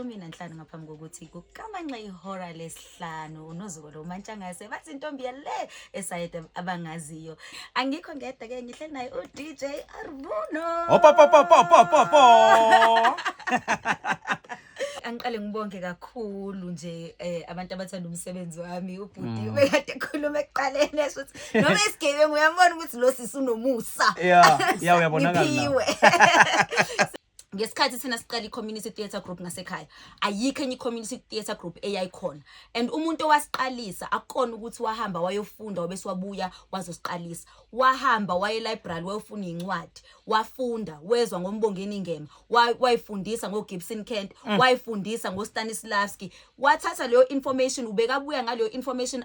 15 ngaphambi kokuthi kukamanxa ihora lesihlanu unozuko lo Mantshangase bathi intombi yale esayede abangaziyo. Angikho ngedwa ke ngihleli naye uDJ Arbuno. Angiqale ngibonge kakhulu nje abantu abathanda umsebenzi wami ubhuti bekade ekhuluma ekuqaleni esothi noma esigebengu uyambona ukuthi lo sisi unomusa. Yeah uyabonakala. Ngesikhathi thina siqala i-community theatre group ngasekhaya ayikho enye i-community theatre group eyayikhona and umuntu owasiqalisa akukona ukuthi wahamba wayofunda wabese wabuya wazosiqalisa wahamba waye library wayofuna incwadi wafunda wezwa ngombongeni ngema wayifundisa ngoGibson Kent wayifundisa ngoStanislavski wathatha leyo information ubekabuya ngaleyo information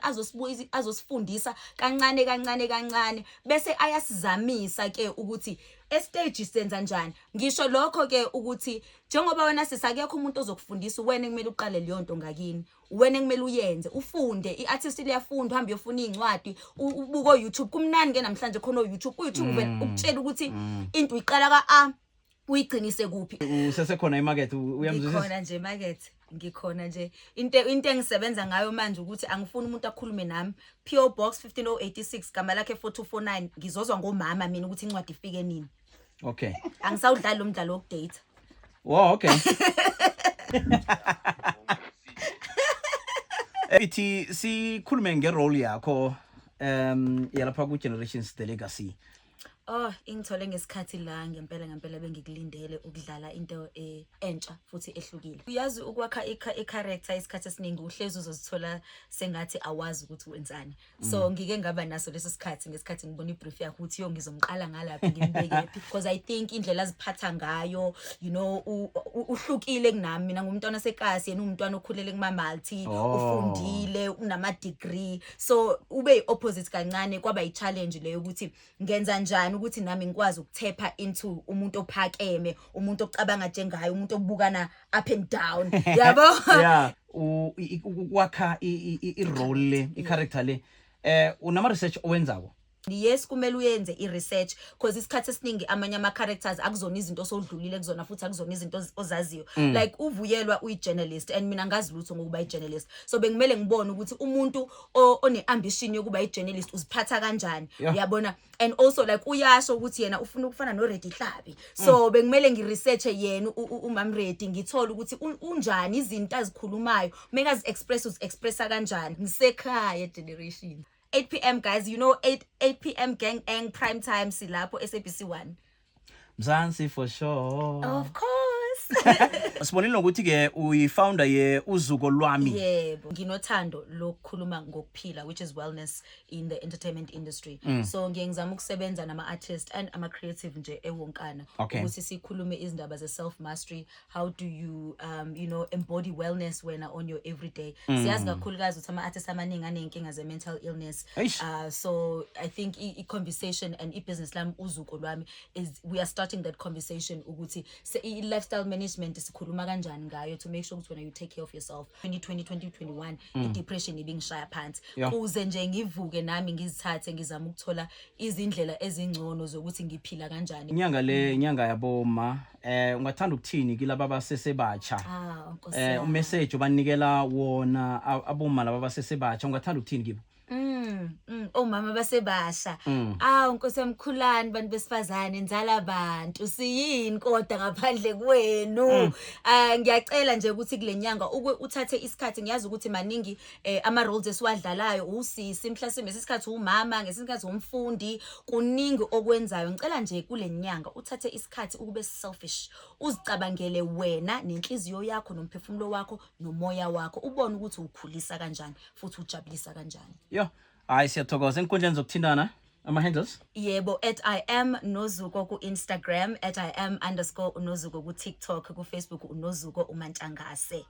azosifundisa kancane bese ayasizamisa ke ukuthi estage senza njani ngisho lokho ke ukuthi njengoba wena sisakekho umuntu ozokufundisa wena kumele uqale leyo nto ngakini wena kumele uyenze ufunde iartist liyafunda uhambe uyofuna incwadi ubuko YouTube kumnani ke namhlanje khona YouTube ukutshela ukuthi into uyiqala ka uyigcinise kuphi usesekhona emarket uyamzwisisa khona nje market ngikhona nje into engisebenza ngayo manje ukuthi angifuni umuntu akhulume nami PO Box 15086 gama lakhe 4249 ngizozwa ngomama mina ukuthi incwadi ifike nini. Okay Angisawudlala lo mdlalo wokudate. Wow, okay. Ethi sikhulume ngerole yakho yalapha ku Generations The Legacy. Ingithole ngesikhathi la ngempela bengikulindele ukudlala into entsha futhi ehlukile. Uyazi ukwakha i-character isikhathi esiningi uhlezi uzozithola sengathi awazi ukuthi wenzani. So ngike ngaba naso leso sikhathi ngesikhathi ngibona ibrief yakho ukuthi ngizomqala ngalapha ngimbeke because I think indlela aziphatha ngayo you know uhlukile kunami mina ngumntwana sekasi yena umntwana okhulele kumaMalti ufundile unama degree so ube opposite kancane kwaba i-challenge leyo ukuthi ngenza njani ukuthi nami ngikwazi ukuthepha into umuntu ophakeme umuntu ocabanga njengaye umuntu obukana up and down yabo yeah ukwakha i-role le i-character le unama research owenzako. Yes kumele uyenze i-research because isikhathi esiningi amanye ama-characters akuzona izinto osodlulile kuzona futhi akuzona izinto ozaziyo like uvuyelwa uyi-journalist and mina ngazi lutho ngokuba i-journalist so bekumele ngibone ukuthi umuntu one-ambition yokuba i-journalist uziphatha kanjani uyabona and also like uyasho ukuthi yena ufuna ukufana noReady Hlabi so bekumele ngi-researche yena uMam Ready ngithola ukuthi unjani izinto azikhulumayo meka zi-express uzi-expressa kanjani ngisekhaya generation 8 p.m. guys, you know 8 p.m. gang prime time silapho SABC1. Mzansi for sure. Of course. Sibonile ukuthi ke uyifounder ye uzuko lwami. Yebo, nginothando lokukhuluma ngokuphila which is wellness in the entertainment industry. So ngiyengizama ukusebenza nama artists and ama creative nje ewonkana ukuthi sikhulume izindaba ze self mastery, how do you you know embody wellness when on your everyday. Siyazi kakhulukazi ukuthi ama artists amaningi anenkinga ze mental illness. So I think I conversation and I business lami uzuko lwami is we are starting that conversation ukuthi I lifestyle management sikhuluma kanjani ngayo to make sure ukuthi when you take care of yourself 2020-2021 i-depression ibingishaya phansi kuze nje ngivuke nami ngizithathe ngizama ukuthola izindlela ezingcono zokuthi ngiphila kanjani. Inyanga yaboma ungathanda ukuthini kilaba abasesebatsha umessage obanikela wona aboma laba abasesebatsha ungathanda ukuthini kibo? Omama basebasha Nkosi yamkhulani bantu besifazane nzala abantu siyini kodwa ngaphandle kwenu ngiyacela nje ukuthi kulenyanga uthathe isikhathi ngiyazi ukuthi maningi ama roles esiwadlalayo usisi mhlasimbe isikhathi umama ngesikhathi umfundi kuningi okwenzayo ngicela nje kulenyanga uthathe isikhathi ukube selfish uzicabangele wena nenhliziyo yakho nomphefumulo wakho nomoya wakho ubone ukuthi ukhulisa kanjani futhi ujabulisa kanjani. Hayi siyathokoza enkundleni zokuthindana ama-handles. Yebo @IamNozuko ku Instagram @Iam_Nozuko ku TikTok ku Facebook uNozuko uMantshangase.